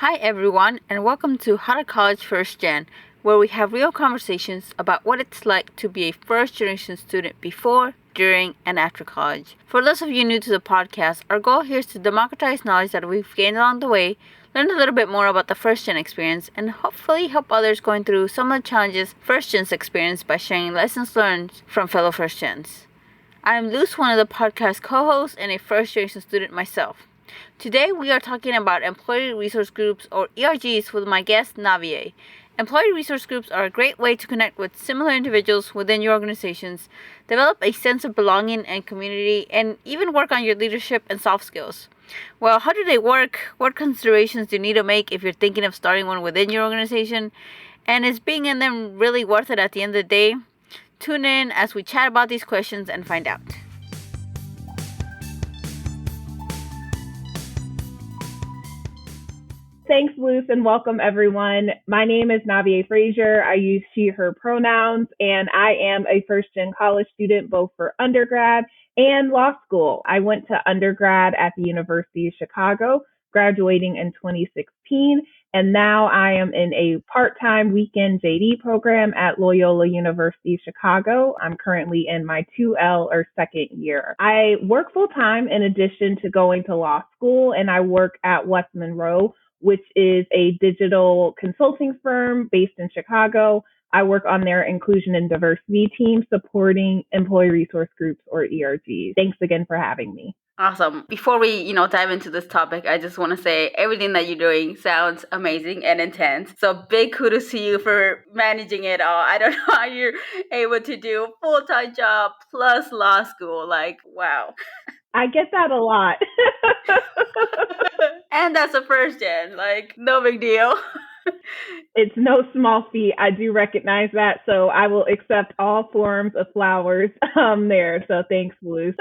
Hi everyone, and welcome to How to College First Gen, where we have real conversations about what it's like to be a first generation student before, during, and after college. For those of you new to the podcast, our goal here is to democratize knowledge that we've gained along the way, learn a little bit more about the first gen experience, and hopefully help others going through some of the challenges first gens experience by sharing lessons learned from fellow first gens. I am Luz, one of the podcast co-hosts and a first generation student myself. Today we are talking about employee resource groups or ERGs with my guest Navea. Employee resource groups are a great way to connect with similar individuals within your organizations, develop a sense of belonging and community, and even work on your leadership and soft skills. Well, how do they work? What considerations do you need to make if you're thinking of starting one within your organization? And is being in them really worth it at the end of the day? Tune in as we chat about these questions and find out. Thanks, Luce, and welcome everyone. My name is Navea Frazier. I use she, her pronouns, and I am a first-gen college student both for undergrad and law school. I went to undergrad at the University of Chicago, graduating in 2016, and now I am in a part-time weekend JD program at Loyola University Chicago. I'm currently in my 2L or second year. I work full-time in addition to going to law school, and I work at West Monroe, which is a digital consulting firm based in Chicago. I work on their inclusion and diversity team supporting employee resource groups or ERGs. Thanks again for having me. Awesome. Before we, dive into this topic, I just want to say everything that you're doing sounds amazing and intense. So big kudos to you for managing it all. I don't know how you're able to do a full-time job plus law school. Like, wow. I get that a lot. And that's a first gen. Like, no big deal. It's no small feat. I do recognize that. So I will accept all forms of flowers there. So thanks, Luz.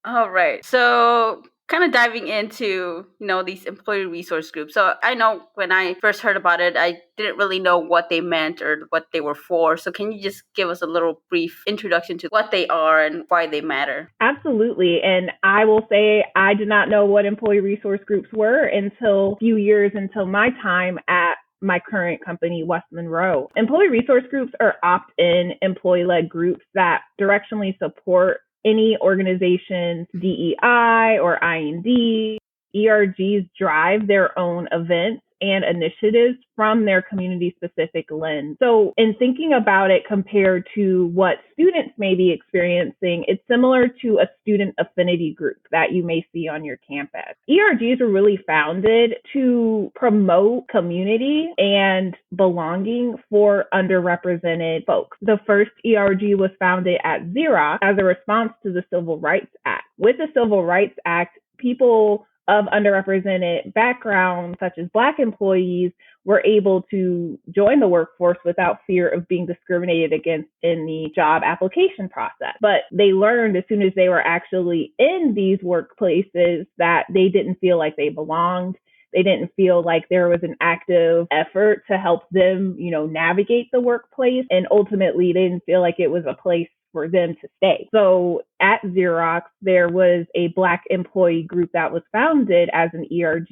All right. So kind of diving into, these employee resource groups. So I know when I first heard about it, I didn't really know what they meant or what they were for. So can you just give us a little brief introduction to what they are and why they matter? Absolutely. And I will say I did not know what employee resource groups were until a few years until my time at my current company, West Monroe. Employee resource groups are opt-in employee-led groups that directionally support any organization's DEI or IND. ERGs drive their own events and initiatives from their community-specific lens. So in thinking about it compared to what students may be experiencing, it's similar to a student affinity group that you may see on your campus. ERGs are really founded to promote community and belonging for underrepresented folks. The first ERG was founded at Xerox as a response to the Civil Rights Act. With the Civil Rights Act, people of underrepresented backgrounds, such as Black employees, were able to join the workforce without fear of being discriminated against in the job application process. But they learned as soon as they were actually in these workplaces that they didn't feel like they belonged. They didn't feel like there was an active effort to help them, navigate the workplace. And ultimately, they didn't feel like it was a place for them to stay. So at Xerox, there was a Black employee group that was founded as an ERG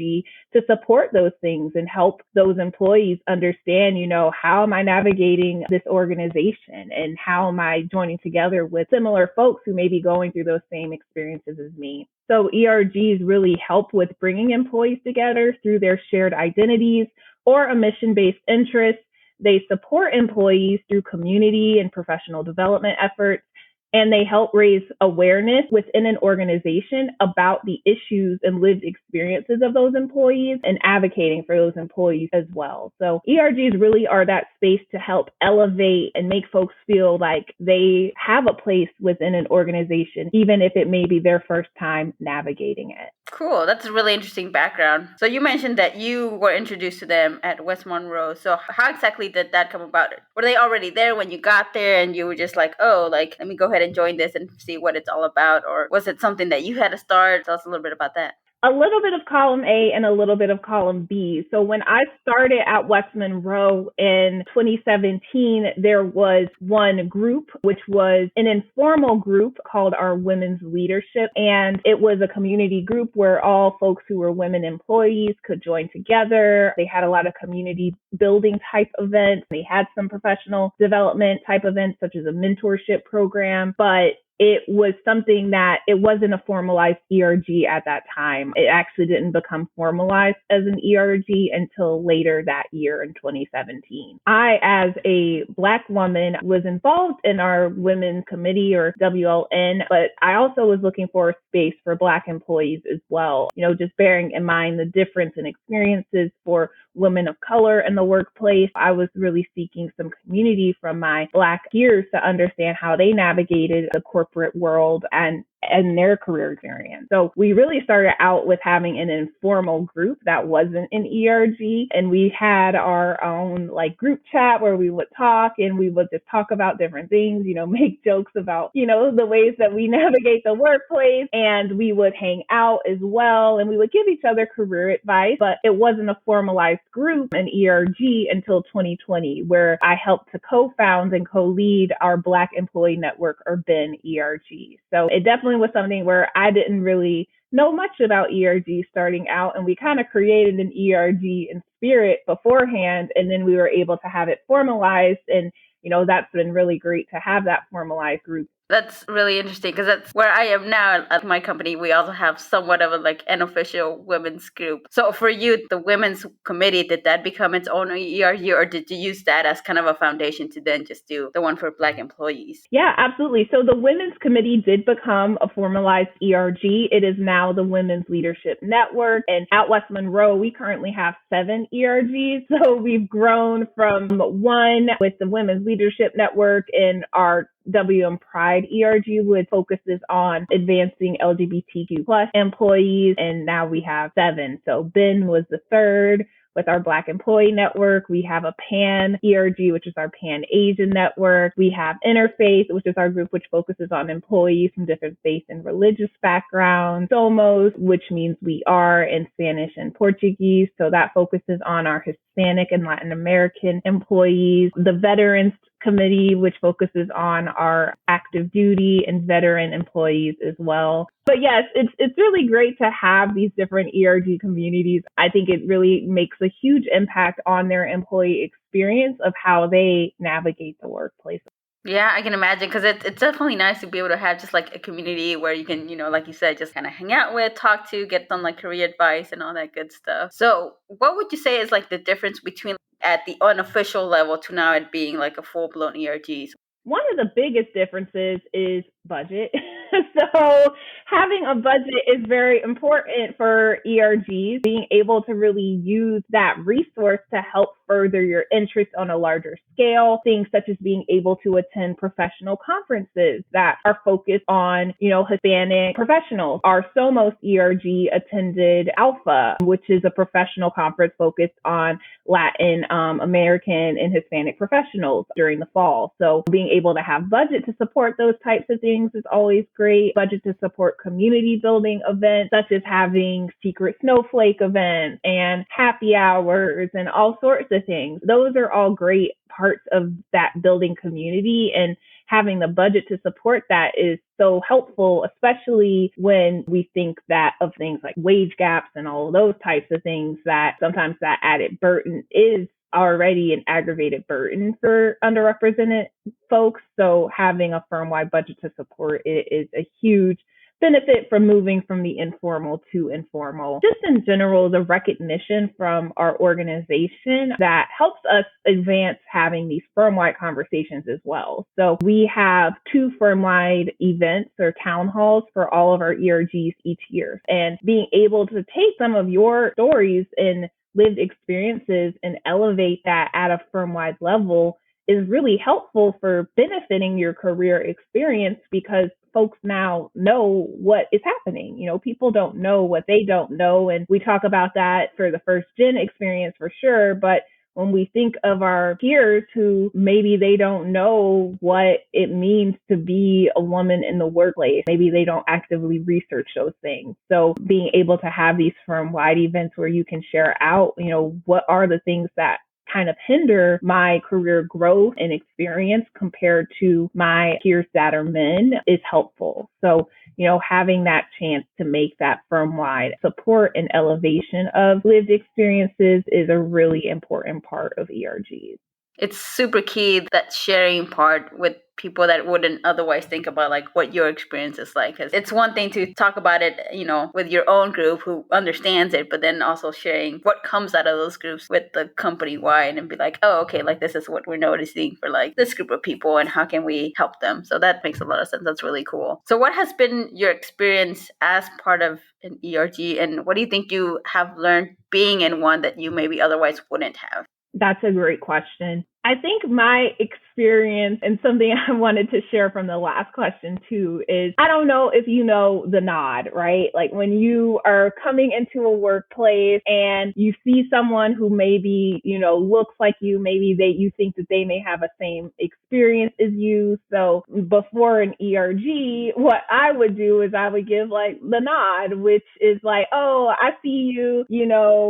to support those things and help those employees understand, how am I navigating this organization and how am I joining together with similar folks who may be going through those same experiences as me. So ERGs really help with bringing employees together through their shared identities or a mission-based interest. They support employees through community and professional development efforts, and they help raise awareness within an organization about the issues and lived experiences of those employees and advocating for those employees as well. So ERGs really are that space to help elevate and make folks feel like they have a place within an organization, even if it may be their first time navigating it. Cool. That's a really interesting background. So you mentioned that you were introduced to them at West Monroe. So how exactly did that come about? Were they already there when you got there and you were just like, let me go ahead and join this and see what it's all about? Or was it something that you had to start? Tell us a little bit about that. A little bit of column A and a little bit of column B. So when I started at West Monroe in 2017, there was one group, which was an informal group called our Women's Leadership. And it was a community group where all folks who were women employees could join together. They had a lot of community building type events. They had some professional development type events, such as a mentorship program, but it was something that it wasn't a formalized ERG at that time. It actually didn't become formalized as an ERG until later that year in 2017. I, as a Black woman, was involved in our women's committee or WLN, but I also was looking for a space for Black employees as well. Just bearing in mind the difference in experiences for women of color in the workplace. I was really seeking some community from my Black peers to understand how they navigated the corporate world and their career experience. So we really started out with having an informal group that wasn't an ERG. And we had our own group chat where we would talk and we would just talk about different things, make jokes about, the ways that we navigate the workplace. And we would hang out as well. And we would give each other career advice, but it wasn't a formalized group, an ERG, until 2020, where I helped to co-found and co-lead our Black Employee Network, or BEN ERG. So it definitely was something where I didn't really know much about ERG starting out, and we kind of created an ERG in spirit beforehand, and then we were able to have it formalized, and that's been really great to have that formalized group. That's really interesting because that's where I am now at my company. We also have somewhat of an official women's group. So for you, the women's committee, did that become its own ERG, or did you use that as kind of a foundation to then just do the one for Black employees? Yeah, absolutely. So the women's committee did become a formalized ERG. It is now the Women's Leadership Network. And at West Monroe, we currently have 7 ERGs. So we've grown from 1 with the Women's Leadership Network, and our WM Pride ERG, which focuses on advancing LGBTQ plus employees, and now we have 7. So BEN was the 3rd. With our Black Employee Network, we have a PAN ERG, which is our Pan Asian network. We have Interfaith, which is our group which focuses on employees from different faith and religious backgrounds. Somos, which means we are in Spanish and Portuguese. So that focuses on our Hispanic and Latin American employees. The Veterans Committee, which focuses on our active duty and veteran employees as well. But yes, it's really great to have these different ERG communities. I think it really makes a huge impact on their employee experience of how they navigate the workplace. Yeah, I can imagine, because it's definitely nice to be able to have just a community where you can, like you said, just kind of hang out with, talk to, get some career advice and all that good stuff. So what would you say is the difference between at the unofficial level to now it being a full-blown ERG? One of the biggest differences is budget. So having a budget is very important for ERGs, being able to really use that resource to help further your interest on a larger scale, things such as being able to attend professional conferences that are focused on, Hispanic professionals. Our Somos ERG attended Alpha, which is a professional conference focused on Latin American and Hispanic professionals during the fall. So being able to have budget to support those types of things is always great. Budget to support community building events, such as having secret snowflake events and happy hours and all sorts of things. Those are all great parts of that building community, and having the budget to support that is so helpful, especially when we think that of things like wage gaps and all of those types of things, that sometimes that added burden is already an aggravated burden for underrepresented folks. So having a firm-wide budget to support it is a huge benefit from moving from the informal to informal. Just in general, the recognition from our organization that helps us advance having these firm-wide conversations as well. So we have 2 firm-wide events or town halls for all of our ERGs each year. And being able to take some of your stories and lived experiences and elevate that at a firm-wide level is really helpful for benefiting your career experience, because folks now know what is happening. People don't know what they don't know. And we talk about that for the first gen experience for sure, but when we think of our peers who maybe they don't know what it means to be a woman in the workplace, maybe they don't actively research those things. So being able to have these firm-wide events where you can share out, what are the things that kind of hinder my career growth and experience compared to my peers that are men is helpful. So, having that chance to make that firm-wide support and elevation of lived experiences is a really important part of ERGs. It's super key, that sharing part with people that wouldn't otherwise think about like what your experience is like. Because it's one thing to talk about it, with your own group who understands it, but then also sharing what comes out of those groups with the company wide and be like, oh, okay, like this is what we're noticing for like this group of people and how can we help them? So that makes a lot of sense. That's really cool. So what has been your experience as part of an ERG, and what do you think you have learned being in one that you maybe otherwise wouldn't have? That's a great question. I think my experience, and something I wanted to share from the last question too, is I don't know if you know the nod, right? Like when you are coming into a workplace and you see someone who maybe, looks like you, maybe you think that they may have a same experience as you. So before an ERG, what I would do is I would give like the nod, which is like, oh, I see you,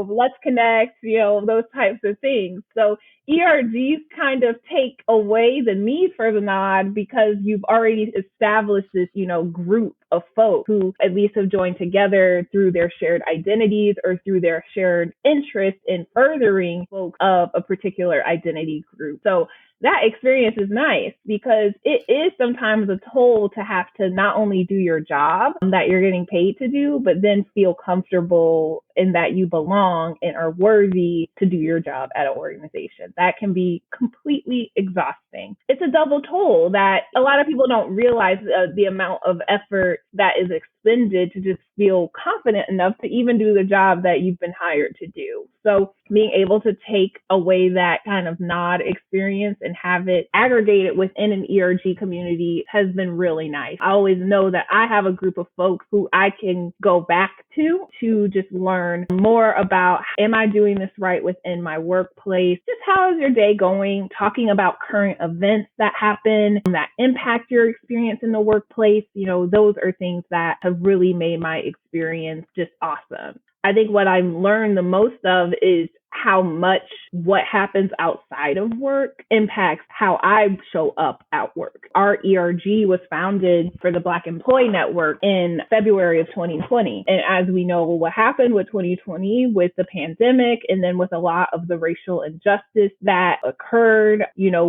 let's connect, those types of things. So ERGs kind of take away the need for the nod because you've already established this, group of folks who at least have joined together through their shared identities or through their shared interest in furthering folks of a particular identity group. So that experience is nice because it is sometimes a toll to have to not only do your job that you're getting paid to do, but then feel comfortable in that you belong and are worthy to do your job at an organization. That can be completely exhausting. It's a double toll that a lot of people don't realize the amount of effort that is expended to just feel confident enough to even do the job that you've been hired to do. So being able to take away that kind of nod experience and have it aggregated within an ERG community has been really nice. I always know that I have a group of folks who I can go back to just learn more about, am I doing this right within my workplace? Just how is your day going? Talking about current events that happen that impact your experience in the workplace. Those are things that have really made my experience just awesome. I think what I've learned the most of is how much what happens outside of work impacts how I show up at work. Our ERG was founded for the Black Employee Network in February of 2020. And as we know, what happened with 2020 with the pandemic and then with a lot of the racial injustice that occurred,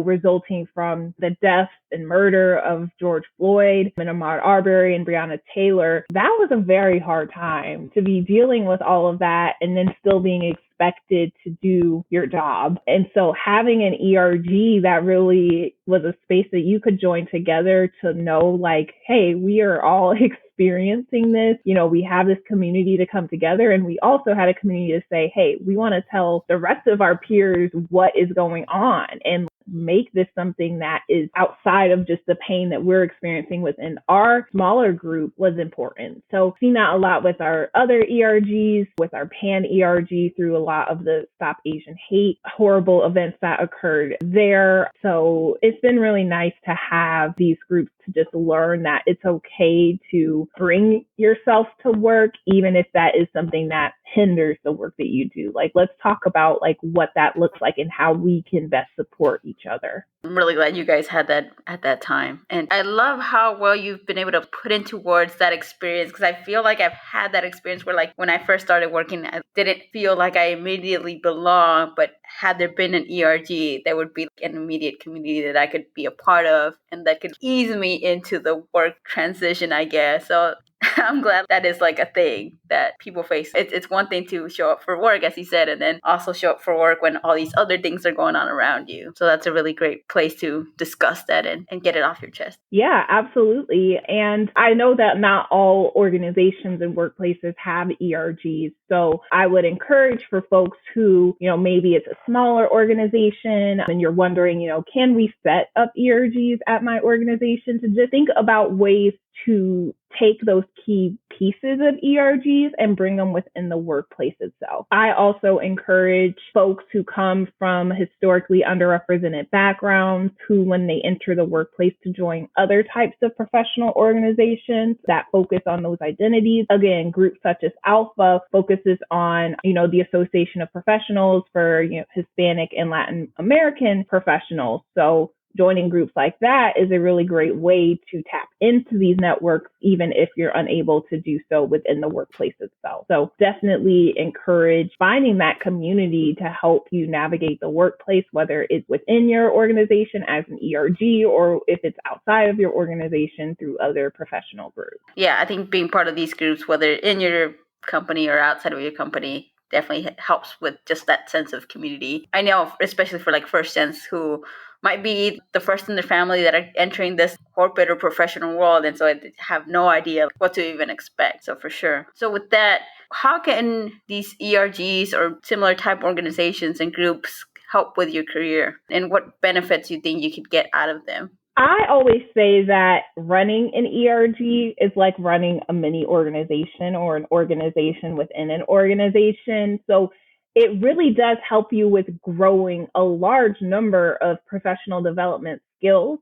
resulting from the death and murder of George Floyd and Ahmaud Arbery and Breonna Taylor, that was a very hard time to be dealing with all of that and then still being expected to do your job. And so having an ERG that really was a space that you could join together to know like, hey, we are all experiencing this. We have this community to come together, and we also had a community to say, hey, we want to tell the rest of our peers what is going on and make this something that is outside of just the pain that we're experiencing within our smaller group was important. So seen that a lot with our other ERGs, with our Pan ERG through a lot of the Stop Asian Hate horrible events that occurred there. So it's been really nice to have these groups to just learn that it's okay to bring yourself to work, even if that is something that hinders the work that you do. Like, let's talk about like what that looks like and how we can best support each other. I'm really glad you guys had that at that time. And I love how well you've been able to put into words that experience, because I feel like I've had that experience where like when I first started working, I didn't feel like I immediately belonged, but had there been an ERG, there would be an immediate community that I could be a part of and that could ease me into the work transition, I guess. So I'm glad that is like a thing that people face. It's one thing to show up for work, as you said, and then also show up for work when all these other things are going on around you. So that's a really great place to discuss that and get it off your chest. Yeah, absolutely. And I know that not all organizations and workplaces have ERGs. So I would encourage for folks who, maybe it's a smaller organization and you're wondering, can we set up ERGs at my organization, to just think about ways to take those key pieces of ERGs and bring them within the workplace itself. I also encourage folks who come from historically underrepresented backgrounds who, when they enter the workplace, to join other types of professional organizations that focus on those identities. Again, groups such as Alpha focuses on, the Association of Professionals for, Hispanic and Latin American professionals. So joining groups like that is a really great way to tap into these networks, even if you're unable to do so within the workplace itself. So definitely encourage finding that community to help you navigate the workplace, whether it's within your organization as an ERG or if it's outside of your organization through other professional groups. Yeah, I think being part of these groups, whether in your company or outside of your company, definitely helps with just that sense of community. I know, especially for like first gens who might be the first in their family that are entering this corporate or professional world, and so I have no idea what to even expect. So for sure. So with that, how can these ERGs or similar type organizations and groups help with your career, and what benefits you think you could get out of them? I always say that running an ERG is like running a mini organization or an organization within an organization. So it really does help you with growing a large number of professional development skills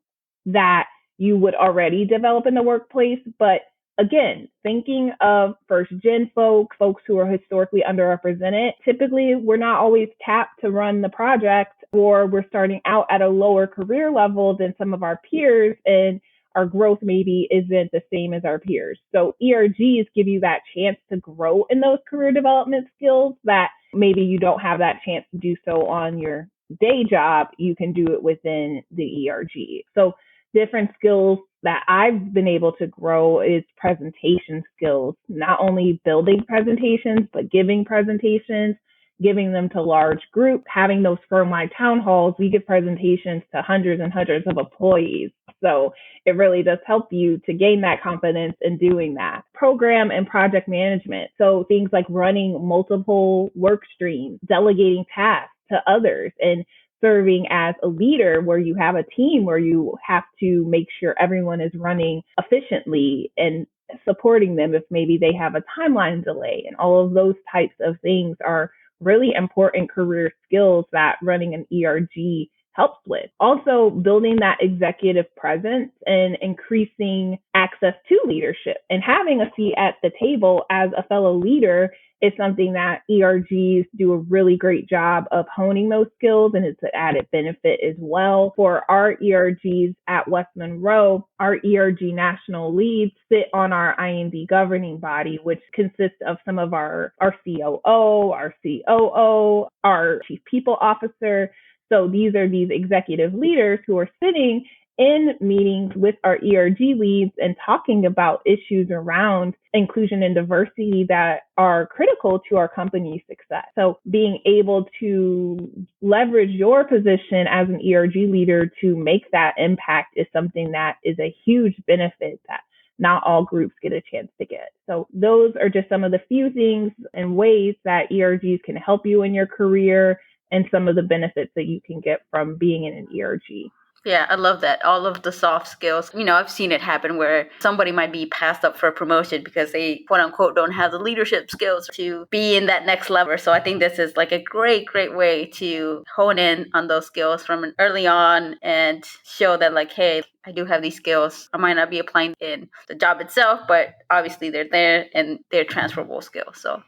that you would already develop in the workplace. But again, thinking of first gen folks who are historically underrepresented, typically we're not always tapped to run the project, or we're starting out at a lower career level than some of our peers, and our growth maybe isn't the same as our peers. So ERGs give you that chance to grow in those career development skills that maybe you don't have that chance to do so on your day job. You can do it within the ERG. So different skills that I've been able to grow is presentation skills, not only building presentations, but giving presentations, giving them to large groups, having those firm-wide town halls. We give presentations to hundreds and hundreds of employees. So it really does help you to gain that confidence in doing that. Program and project management. So things like running multiple work streams, delegating tasks to others, and serving as a leader where you have a team where you have to make sure everyone is running efficiently and supporting them if maybe they have a timeline delay. And all of those types of things are really important career skills that running an ERG helps with. Also, building that executive presence and increasing access to leadership and having a seat at the table as a fellow leader is something that ERGs do a really great job of honing those skills, and it's an added benefit as well. For our ERGs at West Monroe, our ERG national leads sit on our IND governing body, which consists of some of our COO, our COO, our chief people officer. So these are these executive leaders who are sitting in meetings with our ERG leads and talking about issues around inclusion and diversity that are critical to our company's success. So being able to leverage your position as an ERG leader to make that impact is something that is a huge benefit that not all groups get a chance to get. So those are just some of the few things and ways that ERGs can help you in your career and some of the benefits that you can get from being in an ERG. Yeah, I love that. All of the soft skills. I've seen it happen where somebody might be passed up for a promotion because they, quote unquote, don't have the leadership skills to be in that next level. So I think this is like a great, great way to hone in on those skills from early on and show that, like, hey, I do have these skills. I might not be applying in the job itself, but obviously they're there and they're transferable skills. So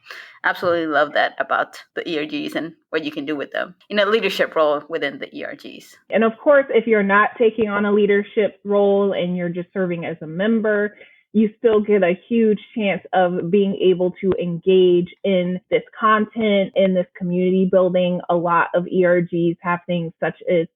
absolutely love that about the ERGs and what you can do with them in a leadership role within the ERGs. And of course, if you're not taking on a leadership role and you're just serving as a member, you still get a huge chance of being able to engage in this content, in this community building. A lot of ERGs have things such as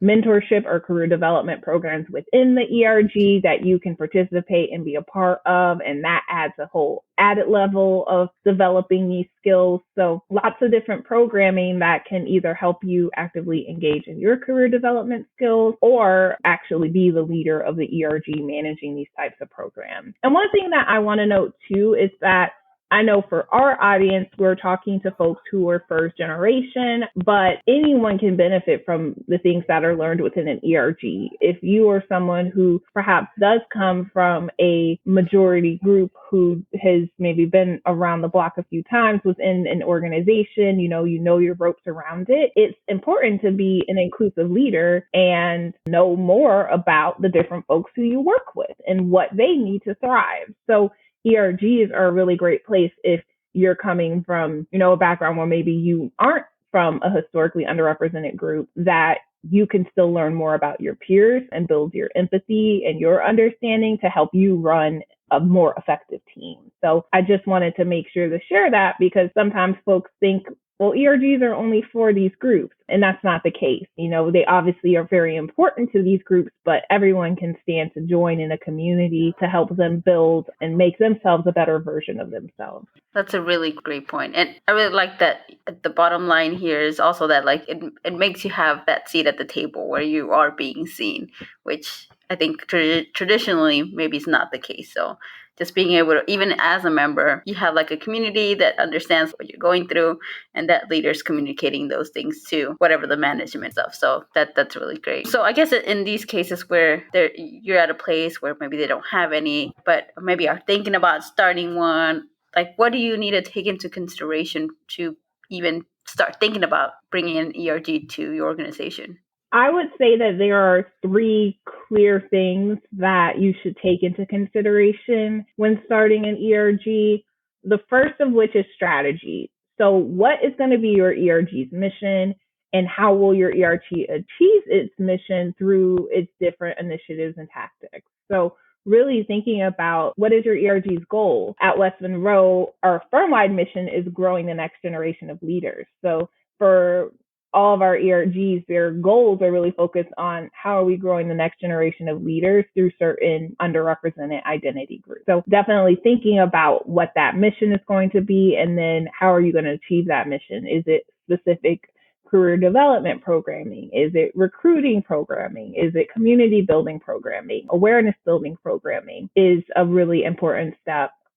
mentorship or career development programs within the ERG that you can participate and be a part of. And that adds a whole added level of developing these skills. So lots of different programming that can either help you actively engage in your career development skills or actually be the leader of the ERG managing these types of programs. And one thing that I want to note too is that I know for our audience, we're talking to folks who are first generation, but anyone can benefit from the things that are learned within an ERG. If you are someone who perhaps does come from a majority group who has maybe been around the block a few times within an organization, you know your ropes around it, it's important to be an inclusive leader and know more about the different folks who you work with and what they need to thrive. So ERGs are a really great place if you're coming from, a background where maybe you aren't from a historically underrepresented group, that you can still learn more about your peers and build your empathy and your understanding to help you run a more effective team. So I just wanted to make sure to share that, because sometimes folks think, well, ERGs are only for these groups, and that's not the case. They obviously are very important to these groups, but everyone can stand to join in a community to help them build and make themselves a better version of themselves. That's a really great point. And I really like that the bottom line here is also that it makes you have that seat at the table where you are being seen, which I think traditionally maybe is not the case. So just being able to, even as a member, you have a community that understands what you're going through, and that leaders communicating those things to whatever the management stuff. So that's really great. So I guess in these cases where you're at a place where maybe they don't have any, but maybe are thinking about starting one, what do you need to take into consideration to even start thinking about bringing an ERG to your organization? I would say that there are 3 clear things that you should take into consideration when starting an ERG. The first of which is strategy. So what is going to be your ERG's mission, and how will your ERG achieve its mission through its different initiatives and tactics? So really thinking about, what is your ERG's goal? At West Monroe, our firm-wide mission is growing the next generation of leaders. So for all of our ERGs, their goals are really focused on how are we growing the next generation of leaders through certain underrepresented identity groups. So definitely thinking about what that mission is going to be, and then how are you going to achieve that mission? Is it specific career development programming? Is it recruiting programming? Is it community building programming? Awareness building programming is a really important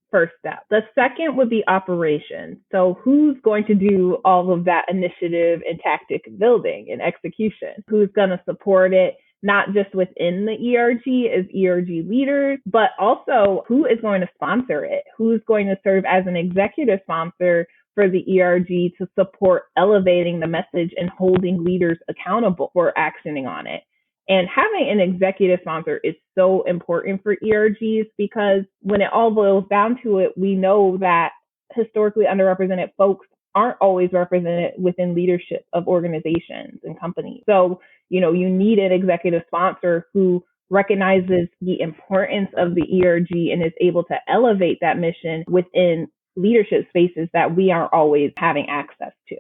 first step. The second would be operations. So who's going to do all of that initiative and tactic building and execution? Who's going to support it? Not just within the ERG as ERG leaders, but also who is going to sponsor it? Who's going to serve as an executive sponsor for the ERG to support elevating the message and holding leaders accountable for actioning on it? And having an executive sponsor is so important for ERGs, because when it all boils down to it, we know that historically underrepresented folks aren't always represented within leadership of organizations and companies. So, you need an executive sponsor who recognizes the importance of the ERG and is able to elevate that mission within leadership spaces that we aren't always having access to.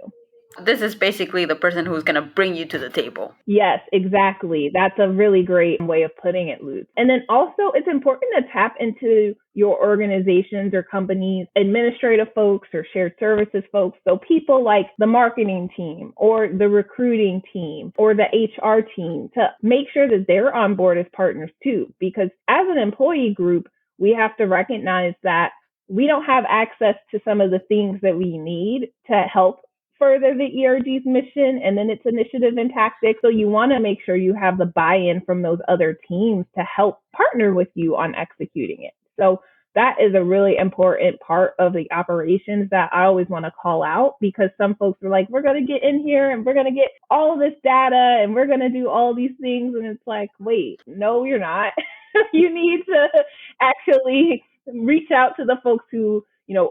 This is basically the person who's going to bring you to the table. Yes, exactly. That's a really great way of putting it, Luz. And then also, it's important to tap into your organizations or companies, administrative folks or shared services folks. So people like the marketing team or the recruiting team or the HR team, to make sure that they're on board as partners too. Because as an employee group, we have to recognize that we don't have access to some of the things that we need to help further the ERG's mission and then its initiative and tactics. So you want to make sure you have the buy-in from those other teams to help partner with you on executing it. So that is a really important part of the operations that I always want to call out, because some folks are like, we're going to get in here and we're going to get all of this data and we're going to do all these things. And it's like, wait, no, you're not. You need to actually reach out to the folks who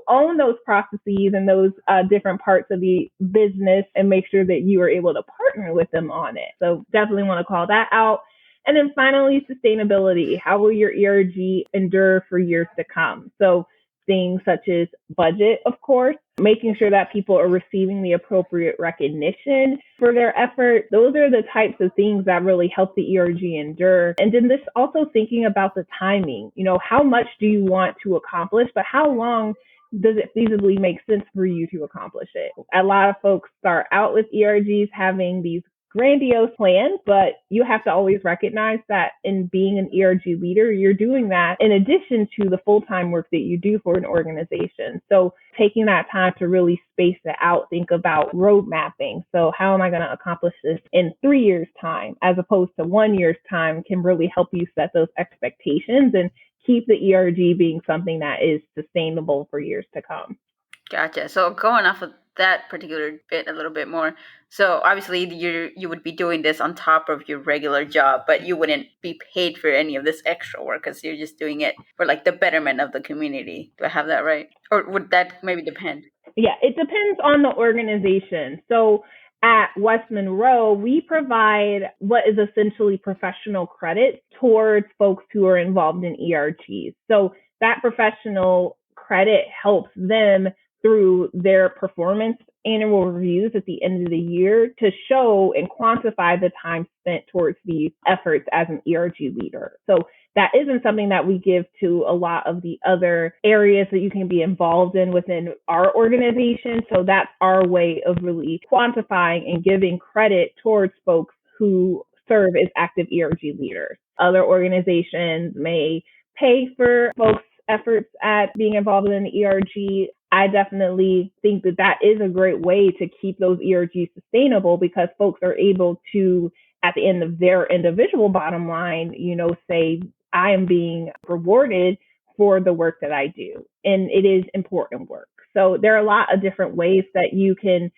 own those processes and those different parts of the business, and make sure that you are able to partner with them on it. So definitely want to call that out. And then finally, sustainability. How will your ERG endure for years to come? So things such as budget, of course, making sure that people are receiving the appropriate recognition for their effort. Those are the types of things that really help the ERG endure. And then this also thinking about the timing, how much do you want to accomplish, but how long does it feasibly make sense for you to accomplish it? A lot of folks start out with ERGs having these grandiose plans, but you have to always recognize that in being an ERG leader, you're doing that in addition to the full-time work that you do for an organization. So taking that time to really space it out, think about road mapping. So how am I going to accomplish this in 3 years' time as opposed to 1 year's time can really help you set those expectations and keep the ERG being something that is sustainable for years to come. Gotcha. So going off of that particular bit a little bit more. So obviously you would be doing this on top of your regular job, but you wouldn't be paid for any of this extra work because you're just doing it for like the betterment of the community. Do I have that right? Or would that maybe depend? Yeah, it depends on the organization. So at West Monroe, we provide what is essentially professional credit towards folks who are involved in ERGs. So that professional credit helps them through their performance annual reviews at the end of the year to show and quantify the time spent towards these efforts as an ERG leader. So that isn't something that we give to a lot of the other areas that you can be involved in within our organization. So that's our way of really quantifying and giving credit towards folks who serve as active ERG leaders. Other organizations may pay for folks' efforts at being involved in an ERG. I definitely think that that is a great way to keep those ERGs sustainable because folks are able to, at the end of their individual bottom line, say, I am being rewarded for the work that I do. And it is important work. So there are a lot of different ways that you can,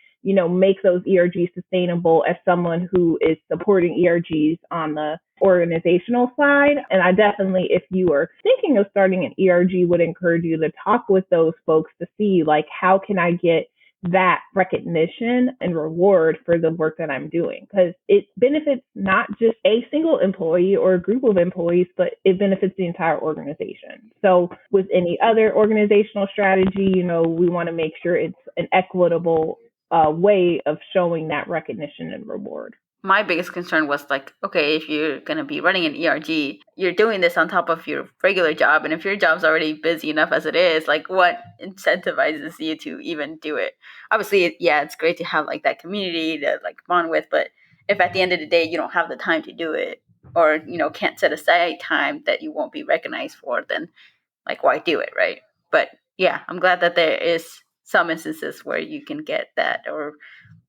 make those ERGs sustainable as someone who is supporting ERGs on the organizational side. And I definitely, if you are thinking of starting an ERG, would encourage you to talk with those folks to see, like, how can I get that recognition and reward for the work that I'm doing, because it benefits not just a single employee or a group of employees, but it benefits the entire organization. So with any other organizational strategy, we want to make sure it's an equitable way of showing that recognition and reward. My biggest concern was like, okay, if you're going to be running an ERG, you're doing this on top of your regular job. And if your job's already busy enough as it is, like what incentivizes you to even do it? Obviously, it's great to have like that community to like bond with. But if at the end of the day, you don't have the time to do it or, can't set aside time that you won't be recognized for, then like, why do it? Right. But yeah, I'm glad that there is some instances where you can get that or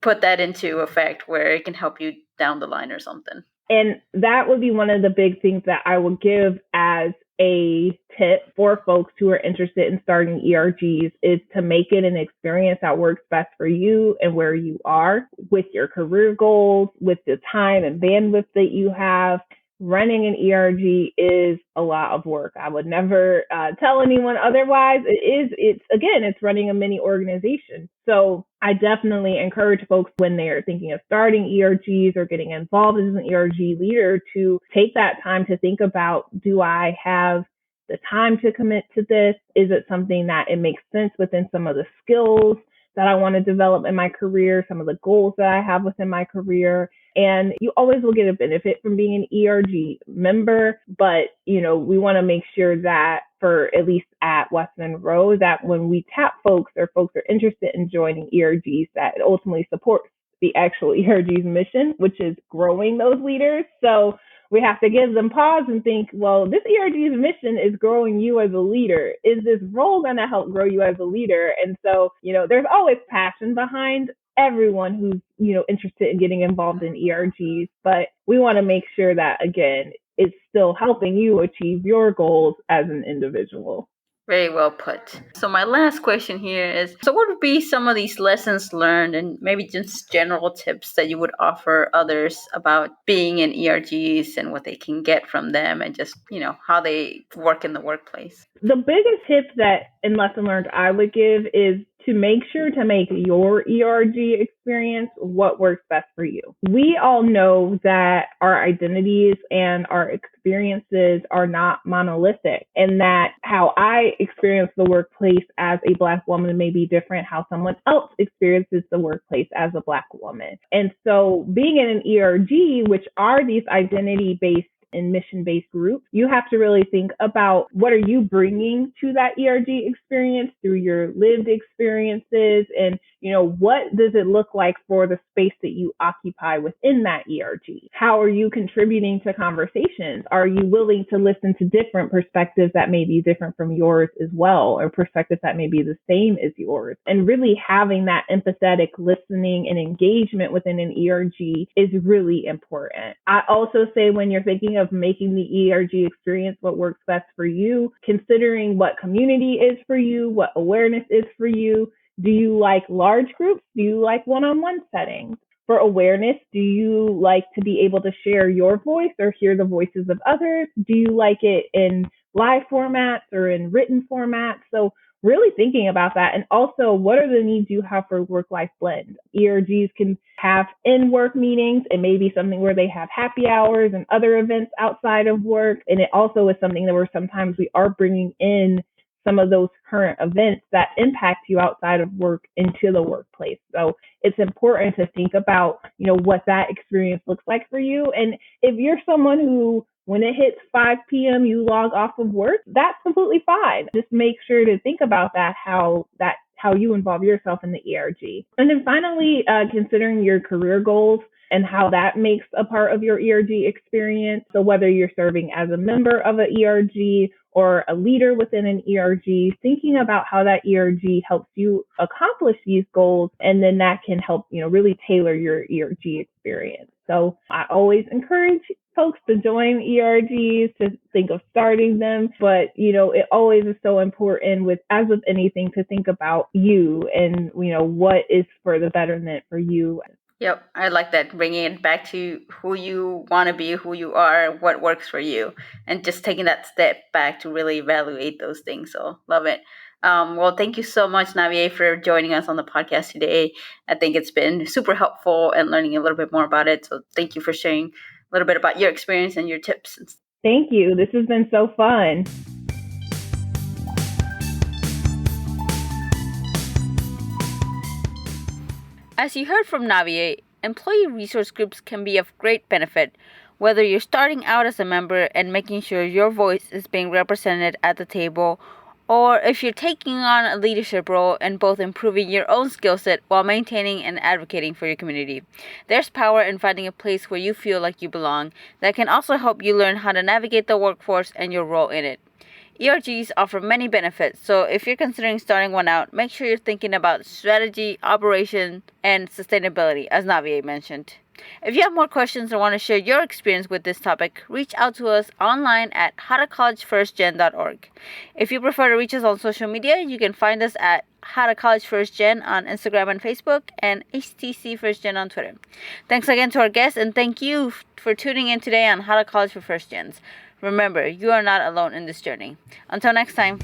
put that into effect where it can help you down the line or something. And that would be one of the big things that I would give as a tip for folks who are interested in starting ERGs is to make it an experience that works best for you and where you are with your career goals, with the time and bandwidth that you have. Running an ERG is a lot of work. I would never tell anyone otherwise. It's running a mini organization. So I definitely encourage folks when they're thinking of starting ERGs or getting involved as an ERG leader to take that time to think about, do I have the time to commit to this? Is it something that it makes sense within some of the skills that I want to develop in my career, some of the goals that I have within my career? And you always will get a benefit from being an ERG member, but we want to make sure that for at least at West Monroe, that when we tap folks or folks are interested in joining ERGs, that it ultimately supports the actual ERG's mission, which is growing those leaders. So we have to give them pause and think, well, this ERG's mission is growing you as a leader. Is this role going to help grow you as a leader? And so, there's always passion behind everyone who's, interested in getting involved in ERGs, but we want to make sure that, again, it's still helping you achieve your goals as an individual. Very well put. So my last question here is, so what would be some of these lessons learned and maybe just general tips that you would offer others about being in ERGs and what they can get from them and just, how they work in the workplace? The biggest tip and lesson learned I would give is to make sure to make your ERG experience what works best for you. We all know that our identities and our experiences are not monolithic, and that how I experience the workplace as a Black woman may be different how someone else experiences the workplace as a Black woman. And so being in an ERG, which are these identity-based in mission-based groups, you have to really think about what are you bringing to that ERG experience through your lived experiences, and what does it look like for the space that you occupy within that ERG? How are you contributing to conversations? Are you willing to listen to different perspectives that may be different from yours as well, or perspectives that may be the same as yours? And really having that empathetic listening and engagement within an ERG is really important. I also say when you're thinking of making the ERG experience what works best for you, considering what community is for you, what awareness is for you. Do you like large groups? Do you like one-on-one settings? For awareness, do you like to be able to share your voice or hear the voices of others? Do you like it in live formats or in written formats? So really thinking about that. And also, what are the needs you have for work-life blend? ERGs can have in-work meetings. It may be something where they have happy hours and other events outside of work. And it also is something that where sometimes we are bringing in some of those current events that impact you outside of work into the workplace. So it's important to think about, what that experience looks like for you. And if you're someone who, when it hits 5 p.m., you log off of work, that's completely fine. Just make sure to think about how you involve yourself in the ERG. And then finally, considering your career goals and how that makes a part of your ERG experience. So whether you're serving as a member of an ERG or a leader within an ERG, thinking about how that ERG helps you accomplish these goals, and then that can help, really tailor your ERG experience. So I always encourage folks to join ERGs, to think of starting them, but it always is so important as with anything, to think about you and what is for the betterment for you. Yep, I like that, bringing it back to who you want to be, who you are, what works for you, and just taking that step back to really evaluate those things. So love it. Well, thank you so much, Navea, for joining us on the podcast today. I think it's been super helpful and learning a little bit more about it. So thank you for sharing a little bit about your experience and your tips. Thank you. This has been so fun. As you heard from Navea, employee resource groups can be of great benefit, whether you're starting out as a member and making sure your voice is being represented at the table, or if you're taking on a leadership role and both improving your own skill set while maintaining and advocating for your community. There's power in finding a place where you feel like you belong that can also help you learn how to navigate the workforce and your role in it. ERGs offer many benefits, so if you're considering starting one out, make sure you're thinking about strategy, operation, and sustainability, as Navea mentioned. If you have more questions or want to share your experience with this topic, reach out to us online at howtocollegefirstgen.org. If you prefer to reach us on social media, you can find us at howtocollegefirstgen on Instagram and Facebook, and HTC on Twitter. Thanks again to our guests, and thank you for tuning in today on How to College for First Gens. Remember, you are not alone in this journey. Until next time.